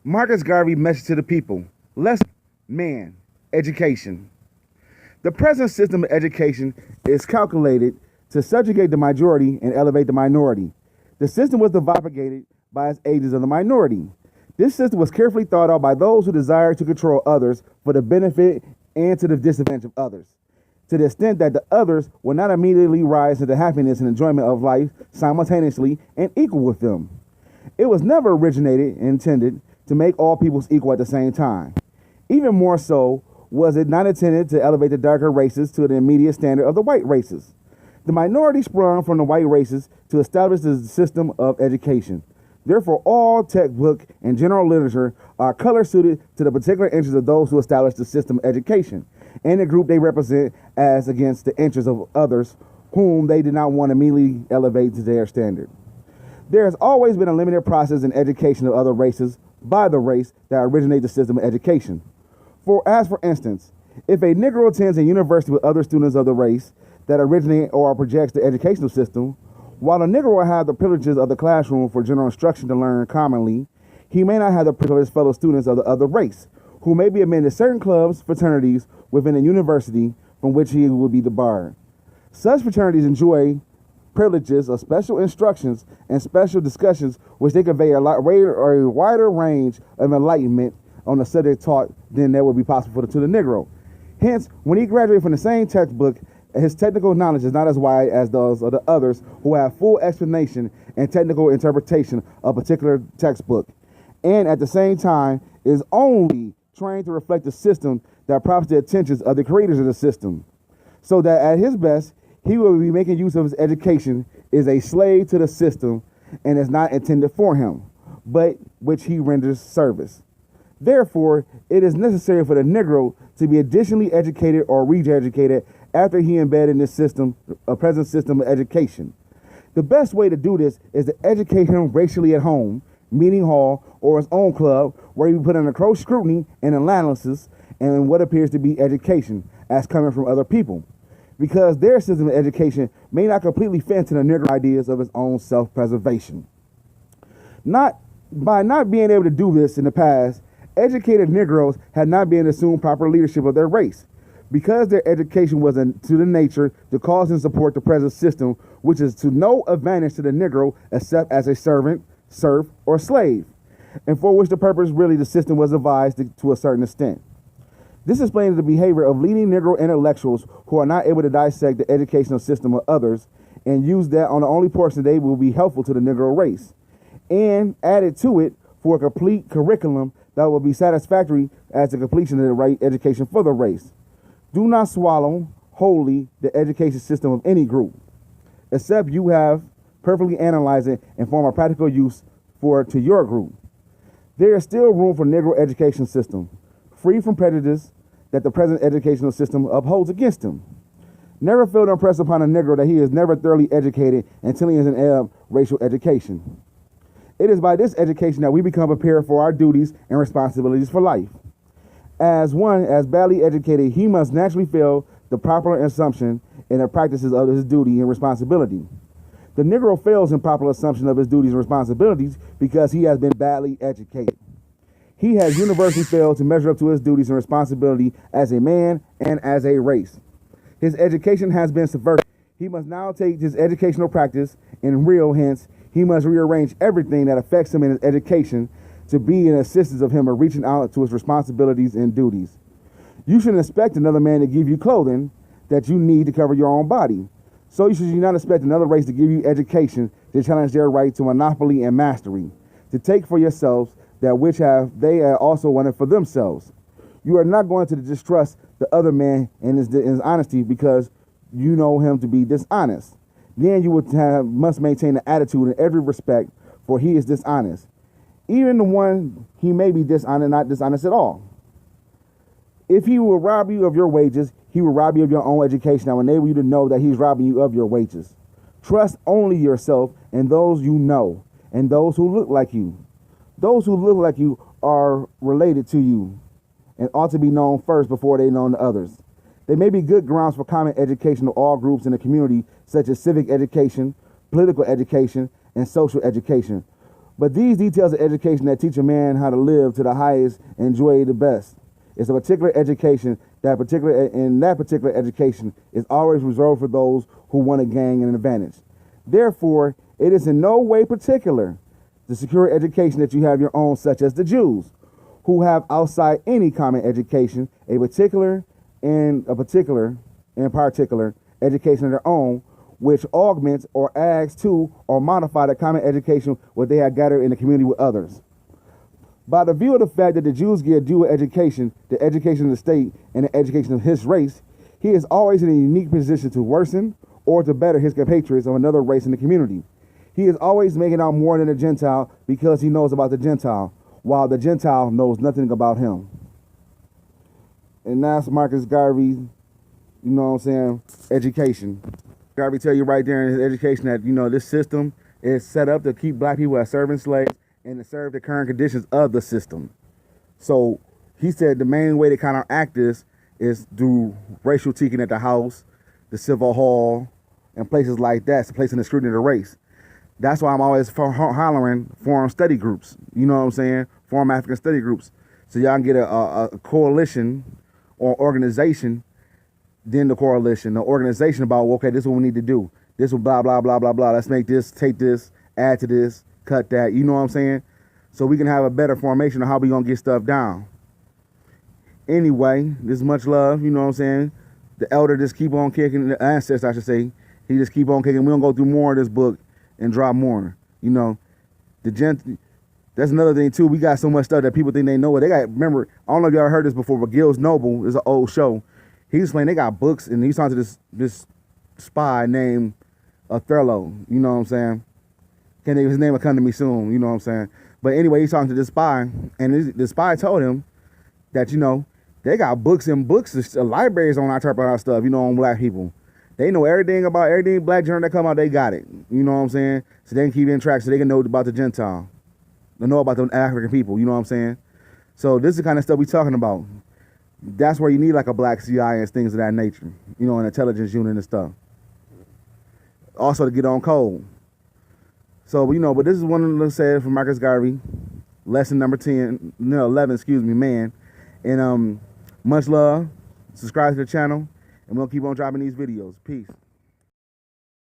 Marcus Garvey message to the people. Less man, education. The present system of education is calculated to subjugate the majority and elevate the minority. The system was propagated by its agents of the minority. This system was carefully thought out by those who desired to control others for the benefit and to the disadvantage of others, to the extent that the others will not immediately rise to the happiness and enjoyment of life simultaneously and equal with them. It was never originated and intended to make all peoples equal at the same time. Even more so, was it not intended to elevate the darker races to the immediate standard of the white races. The minority sprung from the white races to establish the system of education. Therefore, all textbook and general literature are color-suited to the particular interests of those who establish the system of education and the group they represent as against the interests of others whom they did not want to immediately elevate to their standard. There has always been a limited process in education of other races by the race that originate the system of education. For instance, if a Negro attends a university with other students of the race that originate or projects the educational system, while the Negro will have the privileges of the classroom for general instruction to learn commonly, he may not have the privilege of his fellow students of the other race, who may be admitted to certain clubs, fraternities within a university from which he will be debarred. Such fraternities enjoy privileges of special instructions and special discussions which they convey a wider range of enlightenment on the subject taught than that would be possible to the Negro. Hence, when he graduates from the same textbook, his technical knowledge is not as wide as those of the others who have full explanation and technical interpretation of a particular textbook, and at the same time is only trained to reflect the system that prompts the attentions of the creators of the system, so that at his best, he will be making use of his education is a slave to the system and is not intended for him, but which he renders service. Therefore, it is necessary for the Negro to be additionally educated or re-educated after he embedded in this system, a present system of education. The best way to do this is to educate him racially at home, meeting hall, or his own club, where he be put under close scrutiny and analysis and what appears to be education as coming from other people, because their system of education may not completely fit into the Negro ideas of his own self-preservation. By not being able to do this in the past, educated Negroes had not been assumed proper leadership of their race, because their education was to the nature to cause and support the present system, which is to no advantage to the Negro except as a servant, serf, or slave, and for which the purpose really the system was devised to a certain extent. This explains the behavior of leading Negro intellectuals who are not able to dissect the educational system of others and use that on the only portion they will be helpful to the Negro race, and added to it for a complete curriculum that will be satisfactory as the completion of the right education for the race. Do not swallow wholly the education system of any group, except you have perfectly analyzed it and form a practical use for it to your group. There is still room for Negro education system, free from prejudice that the present educational system upholds against him. Never feel to impress upon a Negro that he is never thoroughly educated until he is in racial education. It is by this education that we become prepared for our duties and responsibilities for life. As badly educated, he must naturally feel the proper assumption in the practices of his duty and responsibility. The Negro fails in proper assumption of his duties and responsibilities because he has been badly educated. He has universally failed to measure up to his duties and responsibility as a man and as a race. His education has been subverted. He must now take his educational practice in real, hence, he must rearrange everything that affects him in his education to be an assistance of him in reaching out to his responsibilities and duties. You shouldn't expect another man to give you clothing that you need to cover your own body. So you should not expect another race to give you education to challenge their right to monopoly and mastery, to take for yourselves that which they also wanted for themselves. You are not going to distrust the other man and his honesty because you know him to be dishonest. Then you must maintain the attitude in every respect, for he is dishonest. Even the one he may be dishonest, not dishonest at all. If he will rob you of your wages, he will rob you of your own education. That will enable you to know that he's robbing you of your wages. Trust only yourself and those you know, and those who look like you. Those who look like you are related to you and ought to be known first before they know the others. There may be good grounds for common education of all groups in the community, such as civic education, political education, and social education. But these details of education that teach a man how to live to the highest and enjoy the best. It's a particular education that particular education is always reserved for those who want to gain an advantage. Therefore, it is in no way particular the secure education that you have your own, such as the Jews, who have outside any common education, a particular education of their own, which augments or adds to or modify the common education what they have gathered in the community with others. By the view of the fact that the Jews get dual education, the education of the state and the education of his race, he is always in a unique position to worsen or to better his compatriots of another race in the community. He is always making out more than a Gentile because he knows about the Gentile, while the Gentile knows nothing about him. And that's Marcus Garvey, you know what I'm saying, education. Garvey tell you right there in his education that, you know, this system is set up to keep black people as servant slaves and to serve the current conditions of the system. So he said the main way to counteract this is through racial teaching at the house, the civil hall, and places like that, so placing the scrutiny of the race. That's why I'm always hollering forum study groups, you know what I'm saying? Forum African study groups. So y'all can get a coalition or organization, then the coalition, the organization about, okay, this is what we need to do. This will blah, blah, blah, blah, blah. Let's make this, take this, add to this, cut that, you know what I'm saying? So we can have a better formation of how we gonna get stuff down. Anyway, this is much love, you know what I'm saying? The elder just keep on kicking, the ancestor I should say, he just keep on kicking. We're gonna go through more of this book and drop more, you know. That's another thing too, we got so much stuff that people think they know it. They got, remember, I don't know if y'all heard this before, but Gil's Noble is an old show. He's explaining they got books, and he's talking to this spy named Othello, you know what I'm saying? His name will come to me soon, you know what I'm saying? But anyway, he's talking to this spy, and the spy told him that, you know, they got books and books, libraries on our type of stuff, you know, on black people. They know everything about everything black journal that come out, they got it. You know what I'm saying? So they can keep in track so they can know about the Gentile. They know about the African people, you know what I'm saying? So this is the kind of stuff we talking about. That's where you need like a Black C.I.A and things of that nature, you know, an intelligence unit and stuff. Also to get on code. So, you know, but this is one of the said from Marcus Garvey, lesson number 11, excuse me, man. And much love. Subscribe to the channel, and we'll keep on dropping these videos. Peace.